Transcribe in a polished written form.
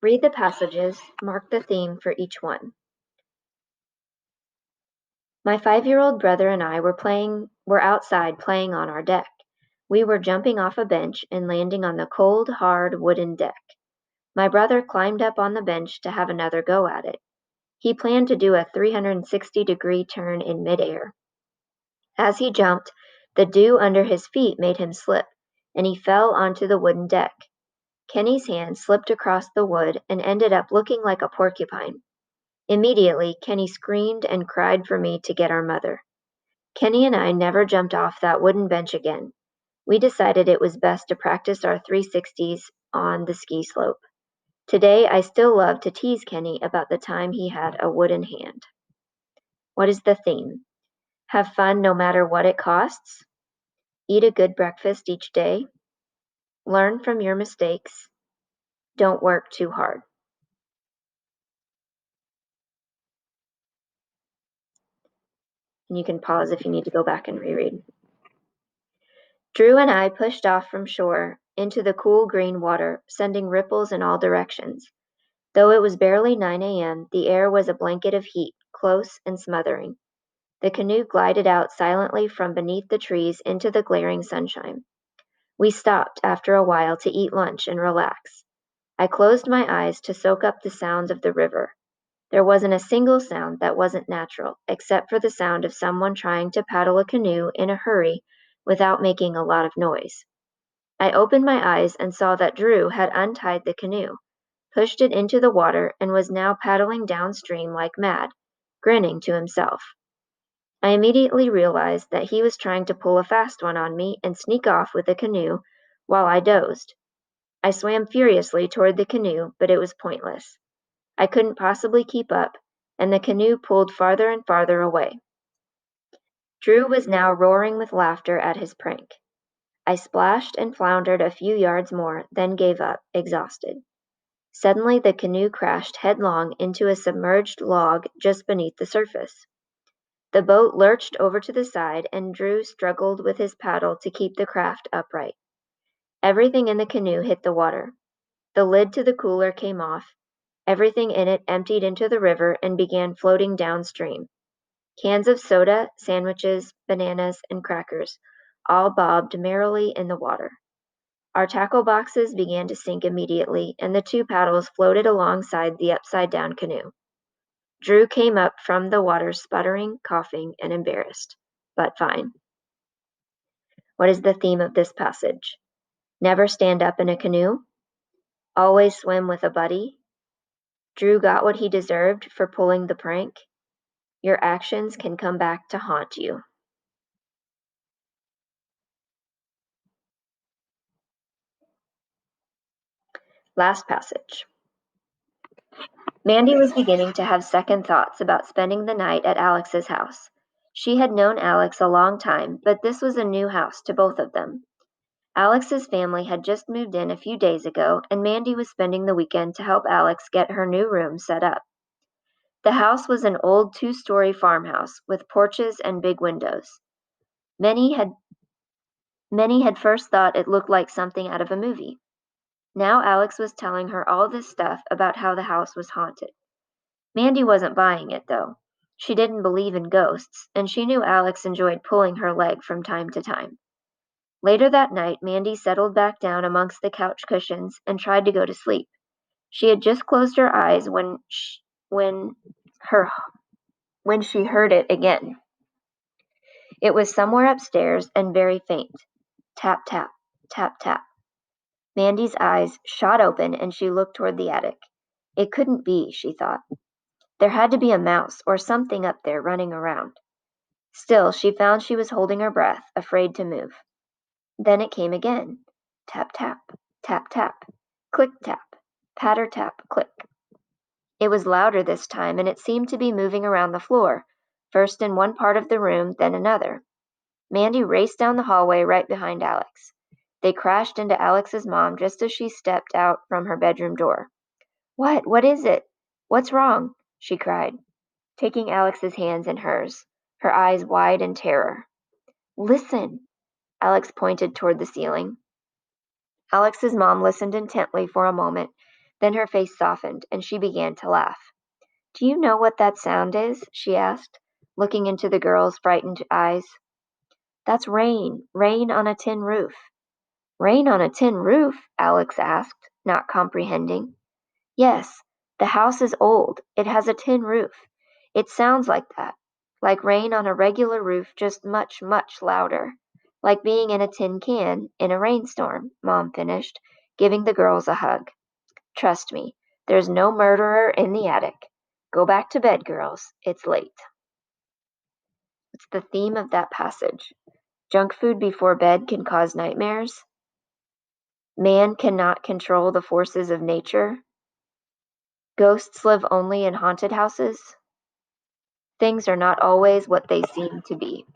Read the passages, mark the theme for each one. My 5-year-old brother and I were outside playing on our deck. We were jumping off a bench and landing on the cold, hard wooden deck. My brother climbed up on the bench to have another go at it. He planned to do a 360-degree turn in midair. As he jumped, the dew under his feet made him slip, and he fell onto the wooden deck. Kenny's hand slipped across the wood and ended up looking like a porcupine. Immediately, Kenny screamed and cried for me to get our mother. Kenny and I never jumped off that wooden bench again. We decided it was best to practice our 360s on the ski slope. Today, I still love to tease Kenny about the time he had a wooden hand. What is the theme? Have fun no matter what it costs? Eat a good breakfast each day? Learn from your mistakes? Don't work too hard. And you can pause if you need to go back and reread. Drew and I pushed off from shore into the cool green water, sending ripples in all directions. Though it was barely 9 a.m., the air was a blanket of heat, close and smothering. The canoe glided out silently from beneath the trees into the glaring sunshine. We stopped after a while to eat lunch and relax. I closed my eyes to soak up the sounds of the river. There wasn't a single sound that wasn't natural, except for the sound of someone trying to paddle a canoe in a hurry without making a lot of noise. I opened my eyes and saw that Drew had untied the canoe, pushed it into the water, and was now paddling downstream like mad, grinning to himself. I immediately realized that he was trying to pull a fast one on me and sneak off with the canoe while I dozed. I swam furiously toward the canoe, but it was pointless. I couldn't possibly keep up, and the canoe pulled farther and farther away. Drew was now roaring with laughter at his prank. I splashed and floundered a few yards more, then gave up, exhausted. Suddenly the canoe crashed headlong into a submerged log just beneath the surface. The boat lurched over to the side, and Drew struggled with his paddle to keep the craft upright. Everything in the canoe hit the water. The lid to the cooler came off. Everything in it emptied into the river and began floating downstream. Cans of soda, sandwiches, bananas, and crackers all bobbed merrily in the water. Our tackle boxes began to sink immediately, and the two paddles floated alongside the upside-down canoe. Drew came up from the water sputtering, coughing, and embarrassed, but fine. What is the theme of this passage? Never stand up in a canoe? Always swim with a buddy? Drew got what he deserved for pulling the prank? Your actions can come back to haunt you. Last passage. Mandy was beginning to have second thoughts about spending the night at Alex's house. She had known Alex a long time, but this was a new house to both of them. Alex's family had just moved in a few days ago, and Mandy was spending the weekend to help Alex get her new room set up. The house was an old 2-story farmhouse with porches and big windows. Many had first thought it looked like something out of a movie. Now Alex was telling her all this stuff about how the house was haunted. Mandy wasn't buying it, though. She didn't believe in ghosts, and she knew Alex enjoyed pulling her leg from time to time. Later that night, Mandy settled back down amongst the couch cushions and tried to go to sleep. She had just closed her eyes when she heard it again. It was somewhere upstairs and very faint. Tap, tap, tap, tap. Mandy's eyes shot open and she looked toward the attic. It couldn't be, she thought. There had to be a mouse or something up there running around. Still, she found she was holding her breath, afraid to move. Then it came again. Tap, tap, tap, tap, click, tap, patter, tap, click. It was louder this time, and it seemed to be moving around the floor, first in one part of the room, then another. Mandy raced down the hallway right behind Alex. They crashed into Alex's mom just as she stepped out from her bedroom door. "What? What is it? What's wrong?" she cried, taking Alex's hands in hers, her eyes wide in terror. "Listen!" Alex pointed toward the ceiling. Alex's mom listened intently for a moment, Then her face softened, and she began to laugh. "Do you know what that sound is?" she asked, looking into the girl's frightened eyes. "That's rain, rain on a tin roof." "Rain on a tin roof?" Alex asked, not comprehending. "Yes, the house is old. It has a tin roof. It sounds like that. Like rain on a regular roof, just much, much louder. Like being in a tin can in a rainstorm," Mom finished, giving the girls a hug. "Trust me, there's no murderer in the attic. Go back to bed, girls. It's late." It's the theme of that passage. Junk food before bed can cause nightmares. Man cannot control the forces of nature. Ghosts live only in haunted houses. Things are not always what they seem to be.